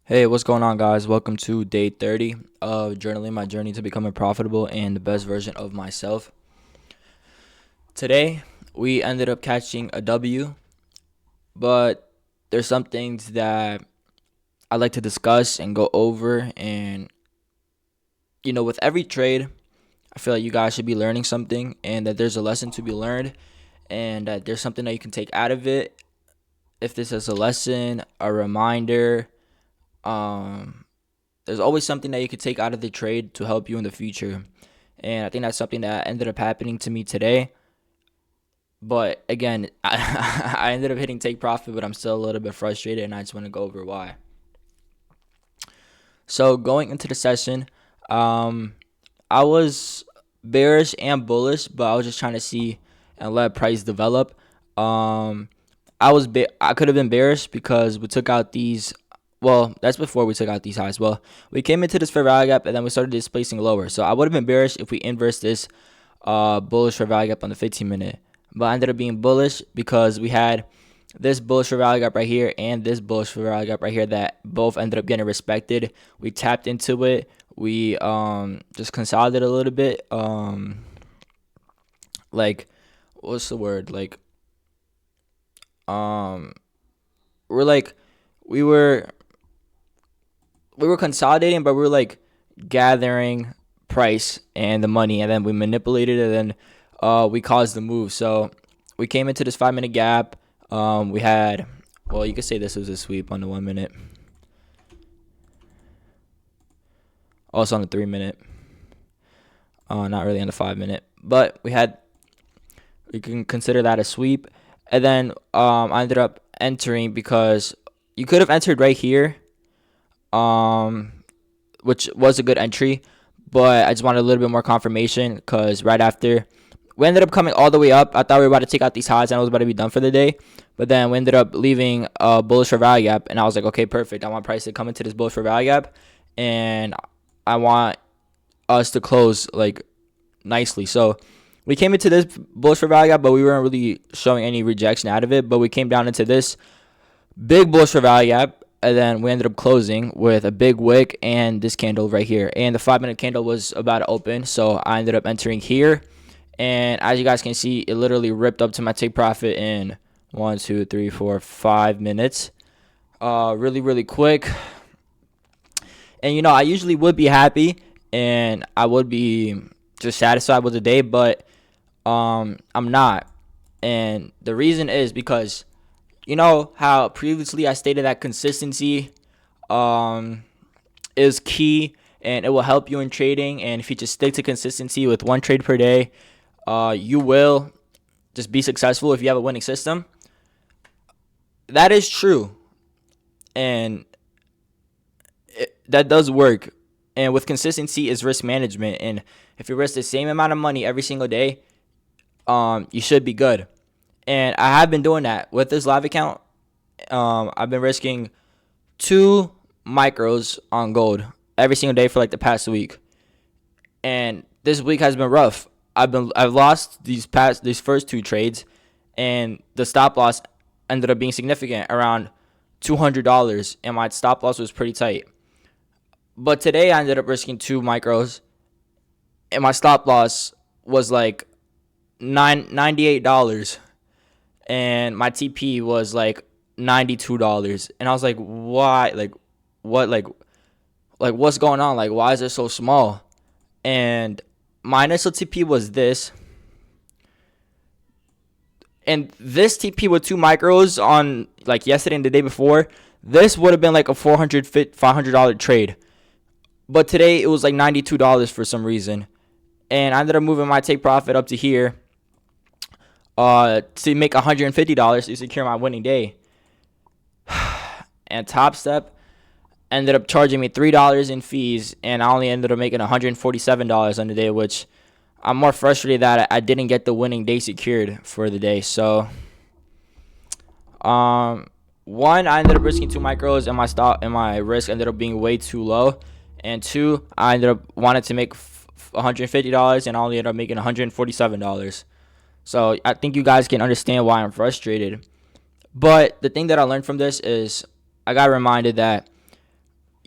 Hey, what's going on, guys? Welcome to day 30 of journaling my journey to becoming profitable and the best version of myself. Today, we ended up catching a W, but there's some things that I'd like to discuss and go over. And, with every trade, I feel like you guys should be learning something and that there's a lesson to be learned and that there's something that you can take out of it. If this is a lesson, a reminder, um, there's always something that you could take out of the trade to help you in the future. And I think that's something that ended up happening to me today. But again, I ended up hitting take profit, but I'm still a little bit frustrated, and I just want to go over why. So going into the session, I was bearish and bullish, but I was just trying to see and let price develop. Um, I could have been bearish because we took out these. Well, that's before we took out these highs. Well, we came into this fair value gap and then we started displacing lower. So I would have been bearish if we inverse this bullish fair value gap on the 15-minute. But I ended up being bullish because we had this bullish fair value gap right here and this bullish fair value gap right here that both ended up getting respected. We tapped into it. We just consolidated a little bit. Like, what's the word? Like, we're like we were consolidating, but we were like gathering price and the money, and then we manipulated it, and then we caused the move. So we came into this 5-minute gap. We had, well, you could say this was a sweep on the 1 minute. Also on the 3-minute. Not really on the 5-minute, but we can consider that a sweep. And then I ended up entering because you could have entered right here, which was a good entry, but I just wanted a little bit more confirmation because right after we ended up coming all the way up. I thought we were about to take out these highs and I was about to be done for the day, but then we ended up leaving a bullish for value gap, and I was like, okay, perfect. I want price to come into this bullish for value gap, and I want us to close like nicely. So we came into this bullish for value gap, but we weren't really showing any rejection out of it. But we came down into this big bullish for value gap, and then we ended up closing with a big wick and this candle right here. And the 5-minute candle was about to open, so I ended up entering here. And as you guys can see, it literally ripped up to my take profit in 1, 2, 3, 4, 5 minutes. Really, really quick. And I usually would be happy and I would be just satisfied with the day, but I'm not. And the reason is because how previously I stated that consistency is key and it will help you in trading. And if you just stick to consistency with one trade per day, you will just be successful if you have a winning system. That is true. And that does work. And with consistency is risk management. And if you risk the same amount of money every single day, you should be good. And I have been doing that with this live account. I've been risking 2 micros on gold every single day for like the past week. And this week has been rough. I've lost these first 2 trades, and the stop loss ended up being significant, around $200, and my stop loss was pretty tight. But today I ended up risking 2 micros, and my stop loss was like $98, and my TP was like $92, and I was like, why? Like, what? Like what's going on? Like, why is it so small? And my initial TP was this. And this TP with 2 micros on like yesterday and the day before, this would have been like a $500 trade. But today it was like $92 for some reason. And I ended up moving my take profit up to here to make $150 to secure my winning day. And Top Step ended up charging me $3 in fees, and I only ended up making $147 on the day, which I'm more frustrated that I didn't get the winning day secured for the day. So, one, I ended up risking 2 micros, and my risk ended up being way too low. And 2, I ended up wanted to make $150, and I only ended up making $147. So I think you guys can understand why I'm frustrated. But the thing that I learned from this is I got reminded that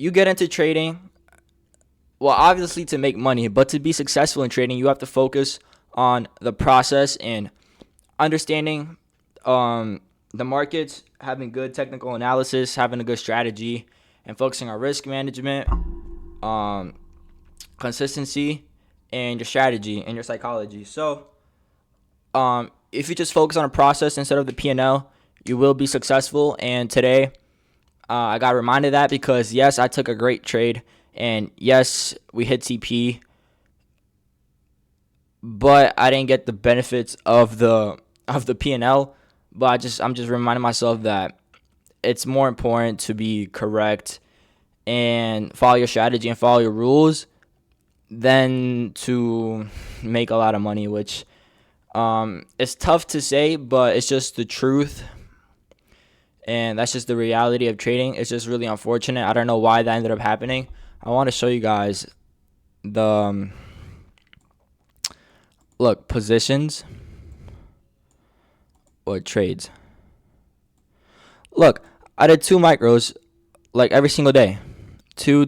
you get into trading, well, obviously to make money, but to be successful in trading, you have to focus on the process and understanding the markets, having good technical analysis, having a good strategy, and focusing on risk management, um, consistency, and your strategy and your psychology. So, if you just focus on a process instead of the P&L, you will be successful. And today, I got reminded of that because yes, I took a great trade, and yes, we hit TP, but I didn't get the benefits of the P&L. But I'm just reminding myself that it's more important to be correct and follow your strategy and follow your rules than to make a lot of money, which it's tough to say, but it's just the truth. And that's just the reality of trading. It's just really unfortunate. I don't know why that ended up happening. I want to show you guys the look positions or trades. Look, I did 2 micros like every single day. Two.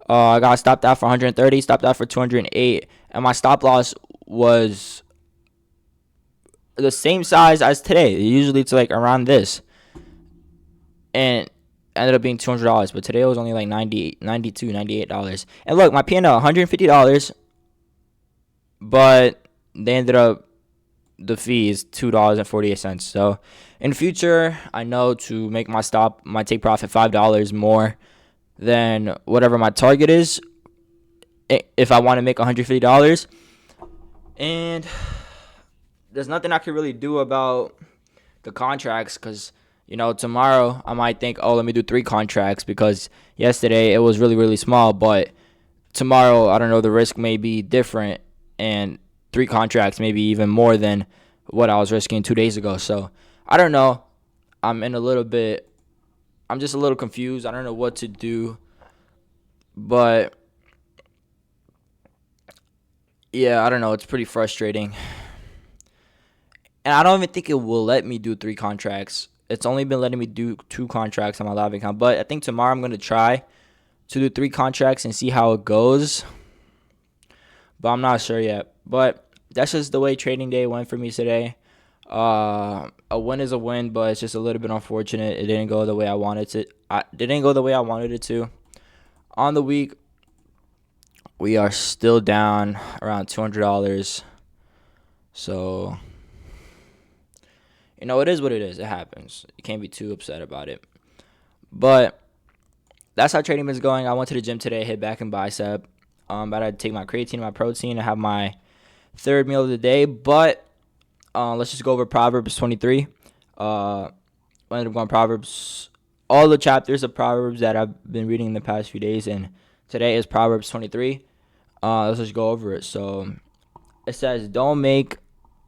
I got stopped out for 130, stopped out for 208, and my stop loss was the same size as today. Usually it's like around this, and ended up being $200, but today it was only like $98. And look, my P&L $150, but they ended up the fee is $2.48. So in future, I know to make my take profit $5 more than whatever my target is if I want to make $150. And there's nothing I can really do about the contracts because, tomorrow I might think, oh, let me do 3 contracts because yesterday it was really, really small. But tomorrow, I don't know, the risk may be different and 3 contracts, maybe even more than what I was risking 2 days ago. So I don't know. I'm just a little confused. I don't know what to do. But yeah, I don't know. It's pretty frustrating. And I don't even think it will let me do 3 contracts. It's only been letting me do 2 contracts on my live account. But I think tomorrow I'm going to try to do 3 contracts and see how it goes. But I'm not sure yet. But that's just the way trading day went for me today. A win is a win, but it's just a little bit unfortunate. It didn't go the way I wanted it to. On the week, we are still down around $200. So, it is what it is. It happens. You can't be too upset about it. But that's how trading is going. I went to the gym today, hit back and bicep. About to take my creatine and my protein and have my third meal of the day. But let's just go over Proverbs 23. I ended up going Proverbs, all the chapters of Proverbs that I've been reading in the past few days, and today is Proverbs 23. Let's just go over it. So it says, don't make.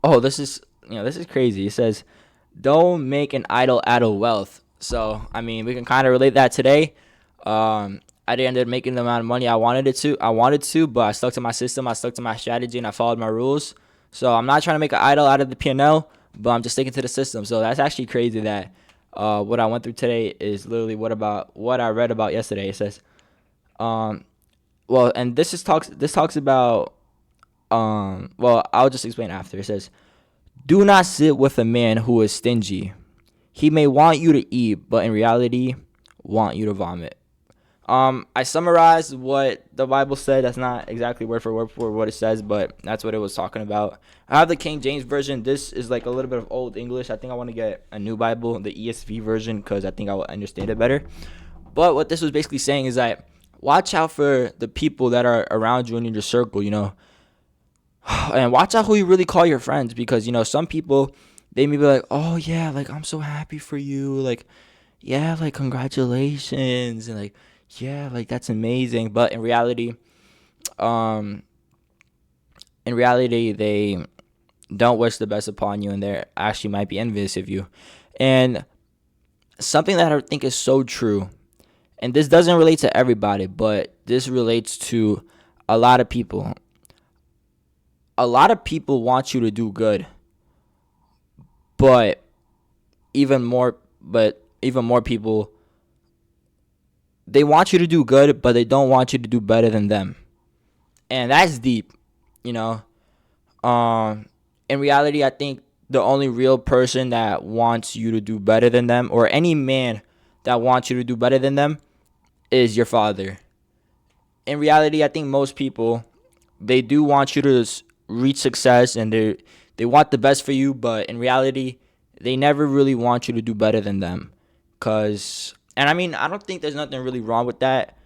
Oh, this is crazy. It says, don't make an idol out of wealth. So we can kind of relate that today. I didn't end up making the amount of money I wanted to, but I stuck to my system, I stuck to my strategy, and I followed my rules. So I'm not trying to make an idol out of the P&L, but I'm just sticking to the system. So that's actually crazy that what I went through today is literally what I read about yesterday. It says, and this talks about, I'll just explain after. It says, do not sit with a man who is stingy. He may want you to eat, but in reality, want you to vomit. I summarized what the Bible said. That's not exactly word for word for what it says, but that's what it was talking about. I have the King James version. This is like a little bit of old English. I think I want to get a new Bible, the ESV version, because I think I will understand it better. But what this was basically saying is that watch out for the people that are around you and in your circle, and watch out who you really call your friends, because, some people, they may be like, oh yeah, like, I'm so happy for you. Like, yeah, like, congratulations. And like, yeah, like, that's amazing. But in reality, they don't wish the best upon you, and they actually might be envious of you. And something that I think is so true, and this doesn't relate to everybody, but this relates to a lot of people. A lot of people want you to do good, but even more people, they want you to do good, but they don't want you to do better than them. And that's deep, you know. In reality, I think the only real person that wants you to do better than them, or any man that wants you to do better than them, is your father. In reality, I think most people, they do want you to reach success, and they want the best for you, but in reality, they never really want you to do better than them. Cause, and I mean, I don't think there's nothing really wrong with that.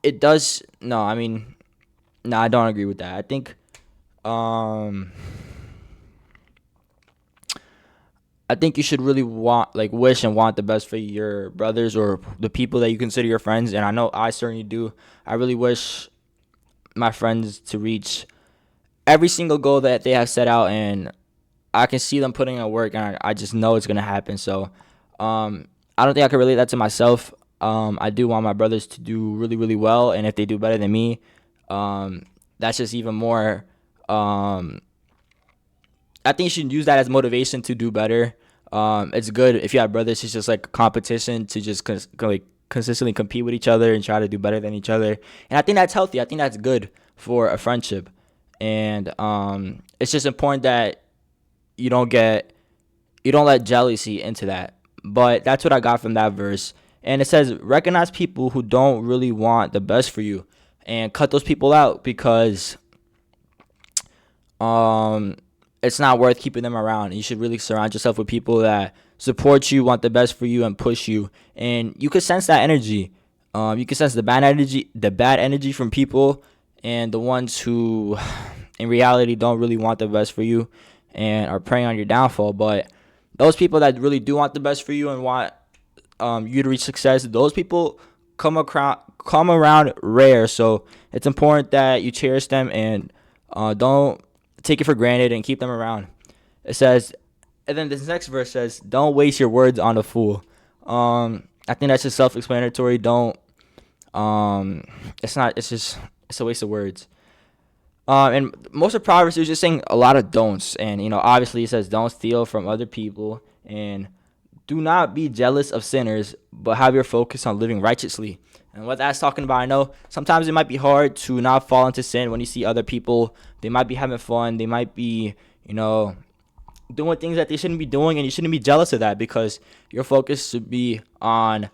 It does. No, I mean, no, I don't agree with that. I think, um, I think you should really want, like, wish and want the best for your brothers or the people that you consider your friends. And I know I certainly do. I really wish my friends to reach every single goal that they have set out, and I can see them putting in work, and I just know it's gonna happen. So, I don't think I can relate that to myself. I do want my brothers to do really, really well, and if they do better than me, that's just even more. I think you should use that as motivation to do better. It's good if you have brothers. It's just like a competition to just like consistently compete with each other and try to do better than each other. And I think that's healthy. I think that's good for a friendship. And it's just important that you don't let jealousy into that. But that's what I got from that verse. And it says, recognize people who don't really want the best for you, and cut those people out, because it's not worth keeping them around. You should really surround yourself with people that support you, want the best for you, and push you. And you can sense that energy. You can sense the bad energy from people, and the ones who, in reality, don't really want the best for you and are preying on your downfall. But those people that really do want the best for you and want you to reach success, those people come around rare. So it's important that you cherish them and don't take it for granted and keep them around. It says, and then this next verse says, don't waste your words on a fool. I think that's just self-explanatory. Don't. It's not. It's a waste of words. And most of Proverbs is just saying a lot of don'ts, and obviously it says don't steal from other people, and do not be jealous of sinners, but have your focus on living righteously. And what that's talking about, I know sometimes it might be hard to not fall into sin when you see other people. They might be having fun. They might be, doing things that they shouldn't be doing, and you shouldn't be jealous of that, because your focus should be on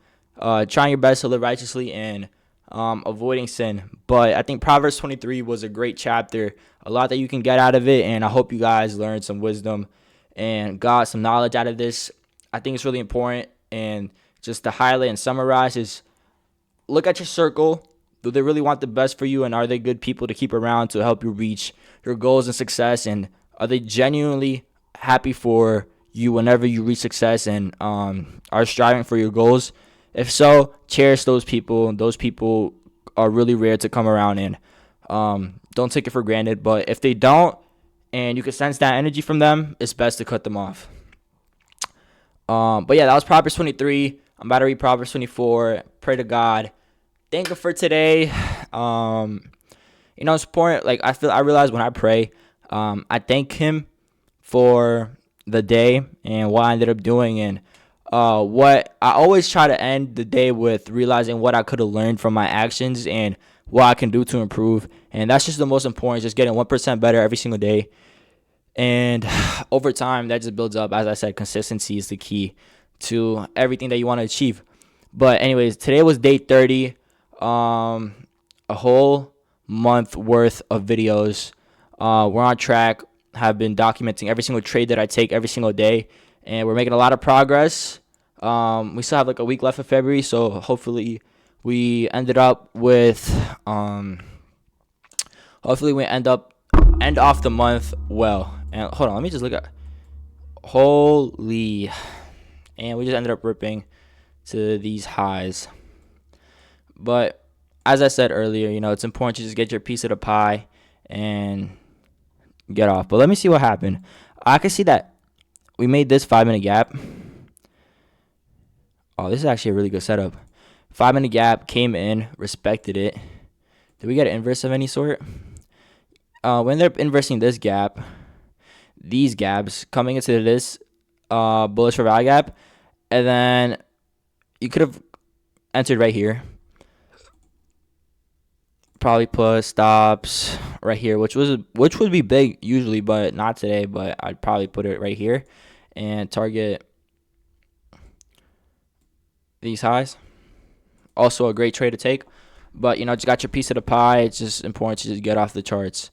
trying your best to live righteously and avoiding sin. But I think Proverbs 23 was a great chapter, a lot that you can get out of it, and I hope you guys learned some wisdom and got some knowledge out of this. I think it's really important, and just to highlight and summarize is, look at your circle. Do they really want the best for you, and are they good people to keep around to help you reach your goals and success, and are they genuinely happy for you whenever you reach success and are striving for your goals? If so, cherish those people. Those people are really rare to come around, and don't take it for granted. But if they don't, and you can sense that energy from them, it's best to cut them off. But yeah, that was Proverbs 23. I'm about to read Proverbs 24. Pray to God. Thank you for today. It's important. Like, I realize when I pray, I thank Him for the day and what I ended up doing, and what I always try to end the day with realizing what I could have learned from my actions and what I can do to improve. And that's just the most important, just getting 1% better every single day. And over time, that just builds up. As I said, consistency is the key to everything that you want to achieve. But anyways, today was day 30. A whole month worth of videos. We're on track. Have been documenting every single trade that I take every single day, and we're making a lot of progress. We still have like a week left of February, so hopefully we ended up with hopefully we end off the month well. And hold on, let me just look at holy, and we just ended up ripping to these highs. But as I said earlier, it's important to just get your piece of the pie and get off. But let me see what happened. I can see that we made this 5-minute gap. Oh, this is actually a really good setup. 5-minute gap, came in, respected it. Did we get an inverse of any sort? We ended up inversing this gap, these gaps, coming into this bullish for value gap, and then you could have entered right here. Probably put stops right here, which would be big usually, but not today. But I'd probably put it right here and target these highs. Also a great trade to take, but just got your piece of the pie. It's just important to just get off the charts.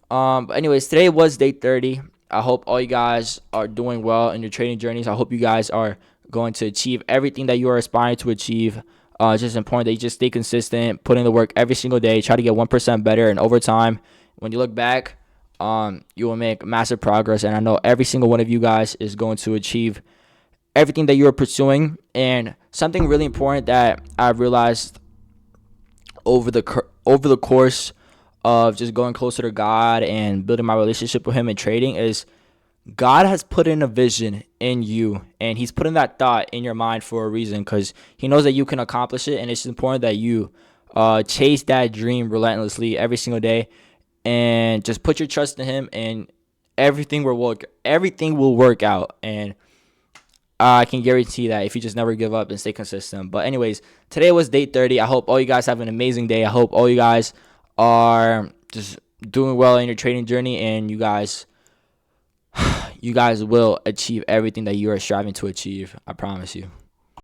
But anyways, today was day 30. I hope all you guys are doing well in your trading journeys. I hope you guys are going to achieve everything that you are aspiring to achieve. It's just important that you just stay consistent, put in the work every single day, try to get 1% better, and over time, when you look back, you will make massive progress. And I know every single one of you guys is going to achieve everything that you are pursuing. And something really important that I've realized over the course of just going closer to God and building my relationship with Him and trading is God has put in a vision in you, and He's putting that thought in your mind for a reason, because He knows that you can accomplish it, and it's important that you chase that dream relentlessly every single day, and just put your trust in Him, and everything will work out. And I can guarantee that if you just never give up and stay consistent. But anyways, today was day 30. I hope all you guys have an amazing day. I hope all you guys are just doing well in your trading journey, and you guys will achieve everything that you are striving to achieve. I promise you.